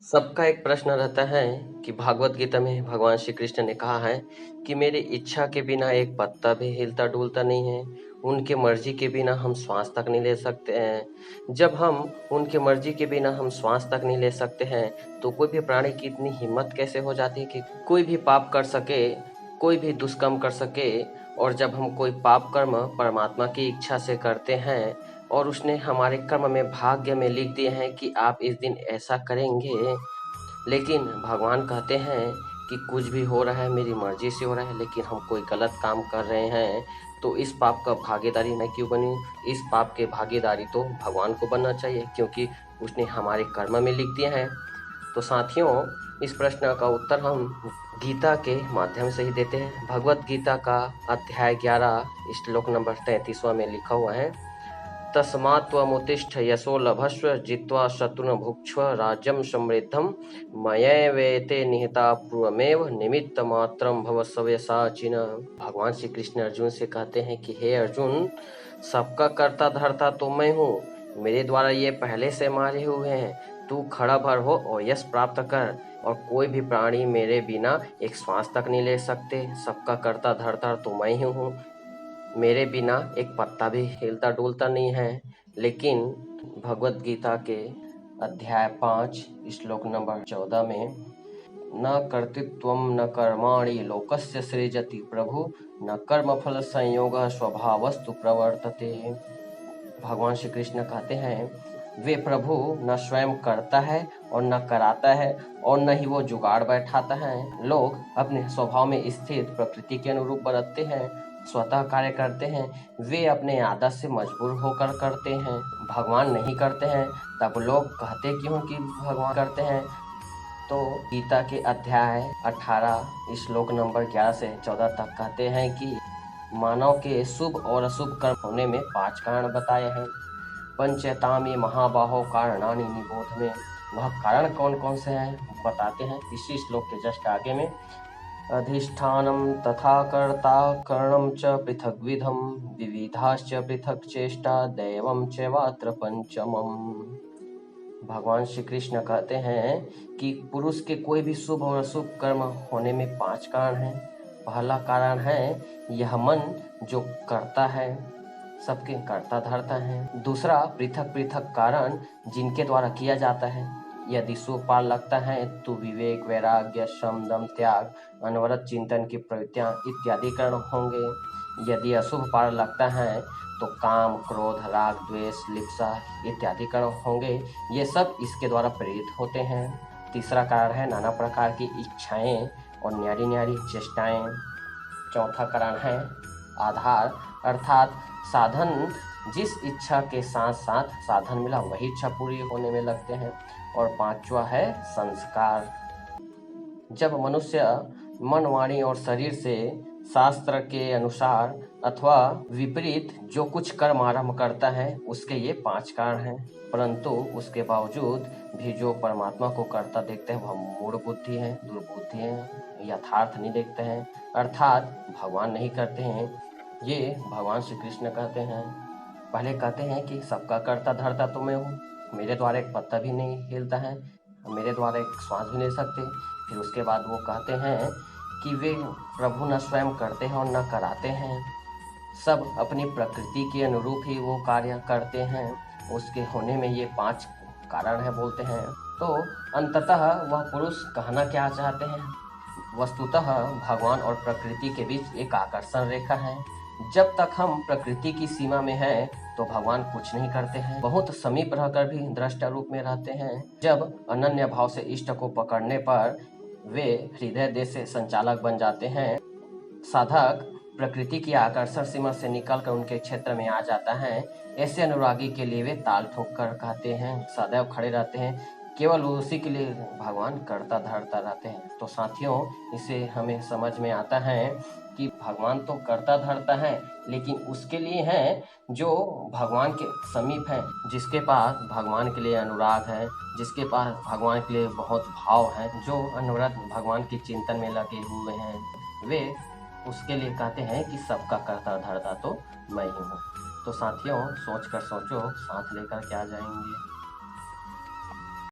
सबका एक प्रश्न रहता है कि भागवत गीता में भगवान श्री कृष्ण ने कहा है कि मेरी इच्छा के बिना एक पत्ता भी हिलता डुलता नहीं है। उनके मर्जी के बिना हम श्वास तक नहीं ले सकते हैं। जब हम उनके मर्जी के बिना हम श्वास तक नहीं ले सकते हैं तो कोई भी प्राणी की इतनी हिम्मत कैसे हो जाती है कि कोई भी पाप कर सके, कोई भी दुष्कर्म कर सके। और जब हम कोई पाप कर्म परमात्मा की इच्छा से करते हैं और उसने हमारे कर्म में भाग्य में लिख दिए हैं कि आप इस दिन ऐसा करेंगे, लेकिन भगवान कहते हैं कि कुछ भी हो रहा है मेरी मर्जी से हो रहा है, लेकिन हम कोई गलत काम कर रहे हैं तो इस पाप का भागीदारी मैं क्यों बनूं? इस पाप के भागीदारी तो भगवान को बनना चाहिए, क्योंकि उसने हमारे कर्म में लिख दिए हैं। तो साथियों, इस प्रश्न का उत्तर हम गीता के माध्यम से ही देते हैं। भगवत गीता का अध्याय 11 श्लोक नंबर 33वां में लिखा हुआ है, तस्मात् त्वमुत्तिष्ठ यशो लभस्व जित्वा शत्रुन् भुक्ष्व राज्यं समृद्धं मयैवेते निहिता पूर्वमेव निमित्त मात्रं भव सव्यसाचिन। भगवान श्री कृष्ण अर्जुन से कहते हैं कि हे अर्जुन, सबका कर्ता धर्ता तो मैं हूँ, मेरे द्वारा ये पहले से मारे हुए हैं। तू खड़ा भर हो और यश प्राप्त कर। और कोई भी प्राणी मेरे बिना एक श्वास तक नहीं ले सकते। सबका कर्ता धर्ता तो मैं ही हूँ, मेरे बिना एक पत्ता भी हिलता डुलता नहीं है। लेकिन भगवत गीता के अध्याय 5 श्लोक नंबर 14 में, न कर्तृत्वं न कर्माणि लोकस्य सृजति प्रभु, न कर्मफल संयोगः स्वभावस्तु प्रवर्तते। भगवान श्री कृष्ण कहते हैं, वे प्रभु न स्वयं करता है और न कराता है और न ही वो जुगाड़ बैठाता है। लोग अपने स्वभाव में स्थित प्रकृति के अनुरूप बरतते हैं, स्वतः कार्य करते हैं। वे अपने आदत से मजबूर होकर करते हैं, भगवान नहीं करते हैं। तब लोग कहते क्यों कि भगवान करते हैं? तो गीता के अध्याय 18 श्लोक नंबर 11 से 14 तक कहते हैं कि मानव के शुभ और अशुभ कर्म होने में 5 कारण बताए हैं। पंचतामी महाबाहो कारणानि निबोध में, वह कारण कौन कौन से हैं बताते हैं इसी श्लोक के जस्ट आगे में। अधिष्ठानं तथा कर्ता करणं च पृथग्विधं, विविधाश्च पृथक् चेष्टा दैवं चैवात्र पंचमम्। भगवान श्री कृष्ण कहते हैं कि पुरुष के कोई भी शुभ और अशुभ कर्म होने में 5 कारण हैं। पहला कारण है यह मन जो करता है, सबके कर्ता धर्ता है। दूसरा, पृथक पृथक कारण जिनके द्वारा किया जाता है। यदि शुभ पार लगता है तो विवेक, वैराग्य, शम, दम, त्याग, अनवरत चिंतन की प्रवृत्तियां इत्यादि कारण होंगे। यदि अशुभ पार लगता है तो काम, क्रोध, राग, द्वेष, लिप्सा इत्यादि कारण होंगे। ये सब इसके द्वारा प्रेरित होते हैं। तीसरा कारण है नाना प्रकार की इच्छाएं और न्यारी न्यारी चेष्टाएं। चौथा कारण है आधार, अर्थात साधन। जिस इच्छा के साथ साथ साधन मिला वही इच्छा पूरी होने में लगते हैं। और पांचवा है संस्कार। जब मनुष्य मन, वाणी और शरीर से शास्त्र के अनुसार अथवा विपरीत जो कुछ कर्म आरंभ करता है उसके ये 5 कारण हैं। परंतु उसके बावजूद भी जो परमात्मा को करता देखते हैं वह मूढ़ बुद्धि है, दुर्बुद्धि है, यथार्थ नहीं देखते हैं, अर्थात भगवान नहीं करते हैं। ये भगवान श्री कृष्ण कहते हैं। पहले कहते हैं कि सबका कर्ता धर्ता तो मैं हूँ, मेरे द्वारा एक पत्ता भी नहीं हिलता है, मेरे द्वारा एक श्वास भी नहीं सकते। फिर उसके बाद वो कहते हैं कि वे प्रभु न स्वयं करते हैं और न कराते हैं, सब अपनी प्रकृति के अनुरूप ही वो कार्य करते हैं। उसके होने में ये 5 कारण है बोलते हैं। तो अंततः वह पुरुष कहना क्या चाहते हैं? वस्तुतः भगवान और प्रकृति के बीच एक आकर्षण रेखा है। जब तक हम प्रकृति की सीमा में हैं तो भगवान कुछ नहीं करते हैं, बहुत समीप रहकर भी दृष्टा रूप में रहते हैं। जब अनन्य भाव से इष्ट को पकड़ने पर वे हृदय देश से संचालक बन जाते हैं। साधक प्रकृति की आकर्षण सीमा से निकलकर उनके क्षेत्र में आ जाता है। ऐसे अनुरागी के लिए वे ताल ठोक कर कहते हैं, सदैव खड़े रहते हैं, केवल उसी के लिए भगवान करता धरता रहते हैं। तो साथियों, इसे हमें समझ में आता है कि भगवान तो करता धरता है, लेकिन उसके लिए है जो भगवान के समीप है, जिसके पास भगवान के लिए अनुराग है, जिसके पास भगवान के लिए बहुत भाव है, जो अनवरत भगवान के चिंतन में लगे हुए हैं, वे उसके लिए कहते हैं कि सबका करता धरता तो मैं ही हूँ। तो साथियों, सोच कर सोचो, साथ लेकर क्या जाएंगे।